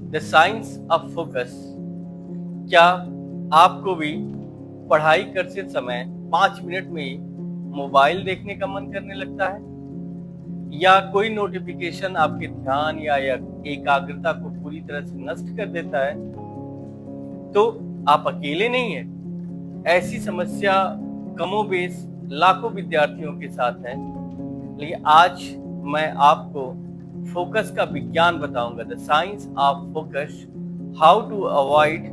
The science of focus. क्या आपको भी पढ़ाई करते समय 5 मिनट में ही मोबाइल देखने का मन करने लगता है, या कोई नोटिफिकेशन आपके ध्यान या एकाग्रता को पूरी तरह से नष्ट कर देता है? तो आप अकेले नहीं हैं। ऐसी समस्या कमोबेश लाखों विद्यार्थियों के साथ है। लेकिन आज मैं आपको फोकस का विज्ञान बताऊंगा, the science of focus, how to avoid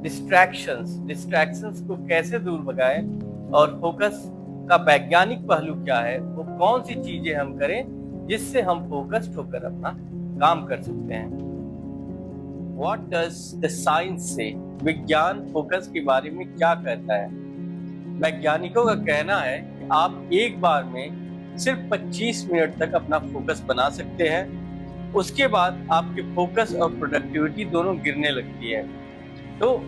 distractions को कैसे दूर भगाएं, और फोकस का वैज्ञानिक पहलू क्या है, वो कौन सी चीजें हम करें जिससे हम फोकस्ड होकर अपना काम कर सकते हैं। What does the science say? विज्ञान फोकस के बारे में क्या कहता है? वैज्ञानिकों का कहना है कि आप एक बार में सिर्फ 25 मिनट तक अपना फोकस बना सकते हैं। उसके बाद आपके फोकस और प्रोडक्टिविटी दोनों गिरने लगती है। तो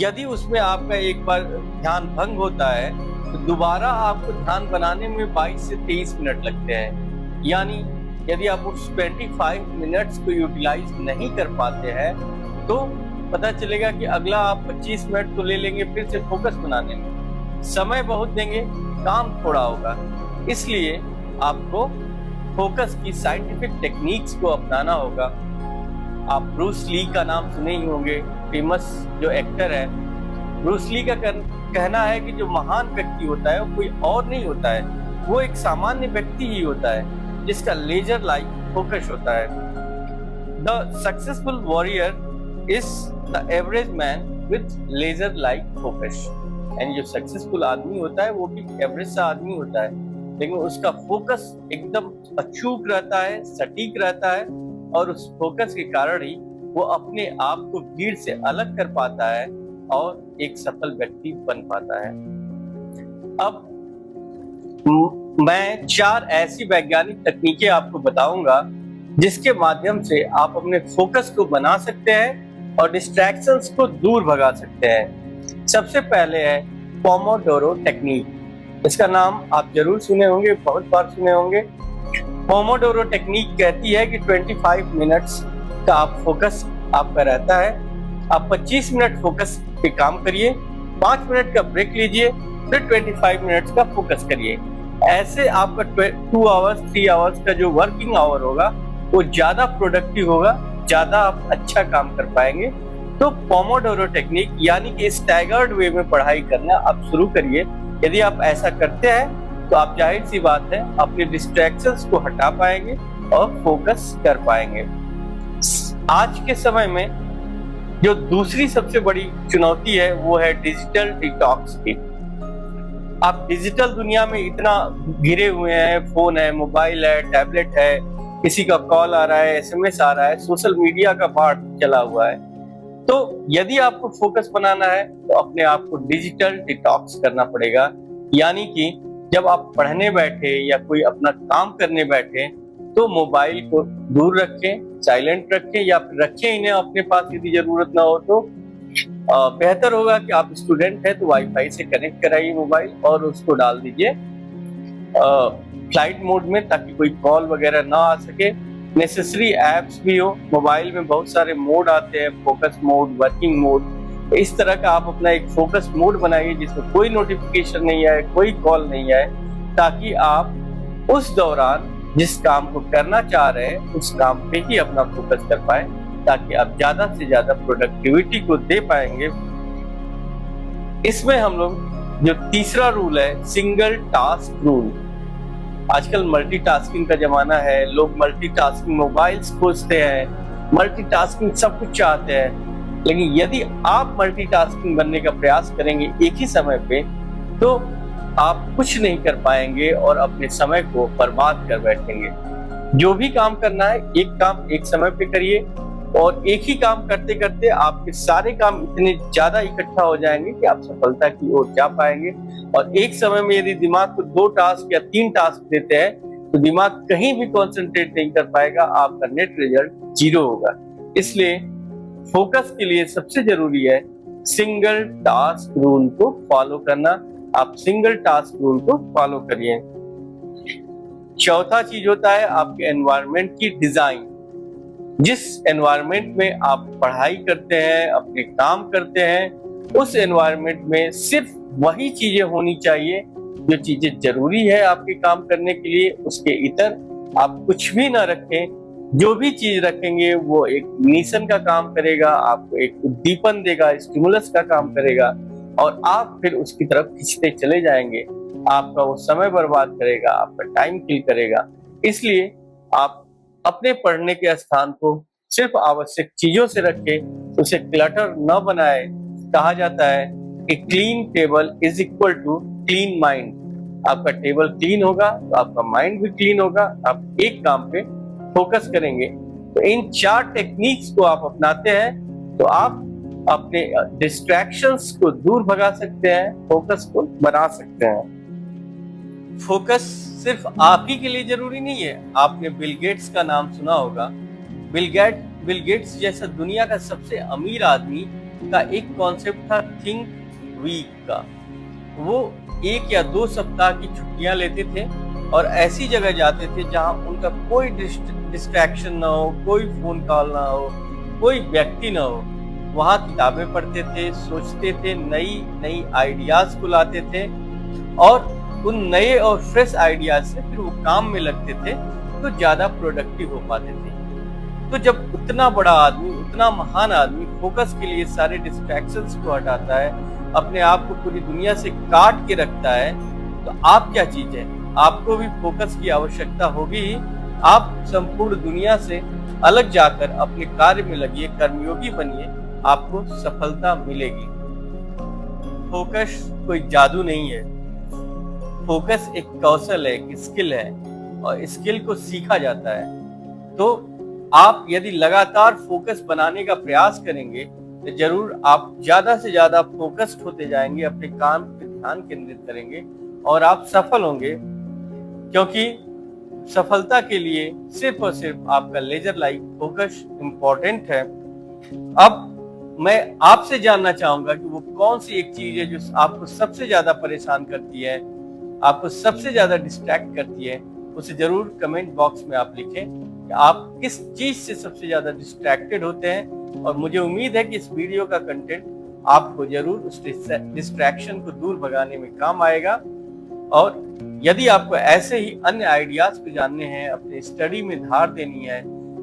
यदि उसमें आपका एक बार ध्यान भंग होता है तो दोबारा आपको ध्यान बनाने में 22 से 23 मिनट लगते हैं। यानी यदि आप उस 25 मिनट्स को यूटिलाइज नहीं कर पाते हैं तो पता चलेगा कि अगला आप 25 मिनट तो ले लेंगे फिर से फोकस बनाने में, समय बहुत देंगे, काम थोड़ा होगा। इसलिए आपको फोकस की साइंटिफिक टेक्निक्स को अपनाना होगा। आप ब्रूस ली का नाम सुने ही होंगे, फेमस जो एक्टर है। ब्रूस ली का कहना है कि जो महान व्यक्ति होता है वो कोई और नहीं होता है, वो एक सामान्य व्यक्ति ही होता है जिसका लेजर लाइक फोकस होता है। The successful warrior is the average man with laser like focus. यानी जो सक्सेसफुल आदमी होता है वो भी एवरेज सा आदमी होता है, लेकिन उसका फोकस एकदम अचूक रहता है, सटीक रहता है, और उस फोकस के कारण ही वो अपने आप को भीड़ से अलग कर पाता है और एक सफल व्यक्ति बन पाता है। अब मैं 4 ऐसी वैज्ञानिक तकनीकें आपको बताऊंगा जिसके माध्यम से आप अपने फोकस को बना सकते हैं और डिस्ट्रैक्शंस को दूर भगा सकते हैं। सबसे पहले है पोमोडोरो टेक्निक। इसका नाम आप जरूर सुने होंगे, बहुत बार सुने होंगे। पोमोडोरो टेक्निक कहती है कि 25 मिनट्स का आप फोकस आपका रहता है। आप 25 मिनट फोकस पे काम करिए, 5 मिनट का ब्रेक लीजिए, फिर 25 मिनट्स का फोकस करिए। ऐसे आपका 2 आवर्स 3 आवर्स का जो वर्किंग आवर होगा वो ज्यादा प्रोडक्टिव होगा, ज्यादा आप अच्छा काम कर पाएंगे। तो पोमोडोरो टेक्निक यानी कि स्टैगर्ड वे में पढ़ाई करना आप शुरू करिए। यदि आप ऐसा करते हैं तो आप जाहिर सी बात है अपने डिस्ट्रैक्शंस को हटा पाएंगे और फोकस कर पाएंगे। आज के समय में जो दूसरी सबसे बड़ी चुनौती है वो है डिजिटल डिटॉक्स की। आप डिजिटल दुनिया में इतना घिरे हुए हैं, फोन है, मोबाइल है, टैबलेट है, किसी का कॉल आ रहा है, एसएमएस आ रहा है, सोशल मीडिया का पार्ट चला हुआ है। तो यदि आपको फोकस बनाना है तो अपने आप को डिजिटल डिटॉक्स करना पड़ेगा। यानी कि जब आप पढ़ने बैठे या कोई अपना काम करने बैठे तो मोबाइल को दूर रखें, साइलेंट रखें, या फिर रखें इन्हें अपने पास यदि जरूरत ना हो तो। बेहतर होगा कि आप स्टूडेंट हैं तो वाईफाई से कनेक्ट कराइए मोबाइल और उसको डाल दीजिए फ्लाइट मोड में, ताकि कोई कॉल वगैरह ना आ सके। नेसेसरी एप्स भी हो, मोबाइल में बहुत सारे मोड आते हैं, फोकस मोड, वर्किंग मोड। इस तरह का आप अपना एक फोकस मोड बनाइए जिसमें कोई नोटिफिकेशन नहीं आए, कोई कॉल नहीं आए, ताकि आप उस दौरान जिस काम को करना चाह रहे हैं उस काम पे ही अपना फोकस कर पाए, ताकि आप ज्यादा से ज्यादा प्रोडक्टिविटी को दे पाएंगे। इसमें हम लोग जो तीसरा रूल है सिंगल टास्क रूल। आजकल मल्टीटास्किंग का जमाना है, लोग मल्टीटास्किंग मोबाइल्स खोजते हैं, मल्टीटास्किंग सब कुछ चाहते हैं। लेकिन यदि आप मल्टीटास्किंग बनने का प्रयास करेंगे एक ही समय पे तो आप कुछ नहीं कर पाएंगे और अपने समय को बर्बाद कर बैठेंगे। जो भी काम करना है एक काम एक समय पे करिए, और एक ही काम करते करते आपके सारे काम इतने ज्यादा इकट्ठा हो जाएंगे कि आप सफलता की ओर जा पाएंगे। और एक समय में यदि दिमाग को 2 टास्क या 3 टास्क देते हैं तो दिमाग कहीं भी कॉन्सेंट्रेट नहीं कर पाएगा, आपका नेट रिजल्ट 0 होगा। इसलिए फोकस के लिए सबसे जरूरी है सिंगल टास्क रूल को फॉलो करना। आप सिंगल टास्क रूल को फॉलो करिए। चौथा चीज होता है आपके एनवायरनमेंट की डिजाइन। जिस एनवायरनमेंट में आप पढ़ाई करते हैं, अपने काम करते हैं, उस एनवायरनमेंट में सिर्फ वही चीजें होनी चाहिए जो चीजें जरूरी है आपके काम करने के लिए। उसके इतर आप कुछ भी ना रखें। जो भी चीज रखेंगे वो एक मिशन का काम करेगा, आपको एक उद्दीपन देगा, स्टिमुलस का काम करेगा, और आप फिर उसकी तरफ खींचते चले जाएंगे। आपका वो समय बर्बाद करेगा, आपका टाइम किल करेगा। इसलिए आप अपने पढ़ने के स्थान को सिर्फ आवश्यक चीजों से रखें, उसे क्लटर न बनाए। कहा जाता है कि clean table is equal to clean mind. आपका टेबल क्लीन होगा तो आपका माइंड भी क्लीन होगा, आप एक काम पे फोकस करेंगे। तो इन 4 टेक्निक्स को आप अपनाते हैं तो आप अपने डिस्ट्रैक्शंस को दूर भगा सकते हैं, फोकस को बना सकते हैं। फोकस सिर्फ आप ही के लिए जरूरी नहीं है। आपने बिल गेट्स का नाम सुना होगा। बिल गेट्स जैसा दुनिया का सबसे अमीर आदमी का एक कॉन्सेप्ट था थिंक वीक का। वो 1 या 2 सप्ताह की छुट्टियां लेते थे और ऐसी जगह जाते थे जहां उनका कोई डिस्ट्रैक्शन ना हो, कोई फोन कॉल ना हो, कोई व्यक्ति ना हो। वहां किताबें पढ़ते थे, सोचते थे, नई नई आइडियाज को लाते थे और उन नए और फ्रेश आइडियाज से फिर वो काम में लगते थे तो ज्यादा प्रोडक्टिव हो पाते थे। तो जब उतना बड़ा आदमी, उतना महान आदमी फोकस के लिए सारे डिस्ट्रैक्शंस को हटाता है, अपने आप को पूरी दुनिया से काट के रखता है, तो आप क्या चीज है? आपको भी फोकस की आवश्यकता होगी ही। आप संपूर्ण दुनिया से अलग जाकर अपने कार्य में लगिए, कर्मयोगी बनिए, आपको सफलता मिलेगी। फोकस कोई जादू नहीं है। फोकस एक कौशल है, एक स्किल है और स्किल को सीखा जाता है। तो आप यदि लगातार फोकस बनाने का प्रयास करेंगे तो जरूर आप ज्यादा से ज्यादा फोकस्ड होते जाएंगे, अपने काम पे ध्यान केंद्रित करेंगे और आप सफल होंगे। क्योंकि सफलता के लिए सिर्फ और सिर्फ आपका लेजर लाइक फोकस इम्पोर्टेंट है। अब मैं आपसे जानना चाहूंगा कि वो कौन सी एक चीज है जो आपको सबसे ज्यादा परेशान करती है, आपको सबसे ज्यादा डिस्ट्रैक्ट करती है। उसे जरूर कमेंट बॉक्स में आप लिखें कि आप किस चीज से सबसे ज्यादा डिस्ट्रैक्टेड होते हैं। और मुझे उम्मीद है कि इस वीडियो का कंटेंट आपको जरूर उस डिस्ट्रैक्शन को दूर भगाने में काम आएगा। और यदि आपको ऐसे ही अन्य आइडियाज को जानने हैं, अपने स्टडी में धार देनी है,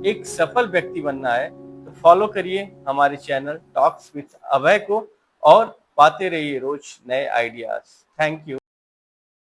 एक सफल व्यक्ति बनना है, तो फॉलो करिए हमारे चैनल टॉक्स विद अभय को और पाते रहिए रोज नए आइडियाज। Thank you.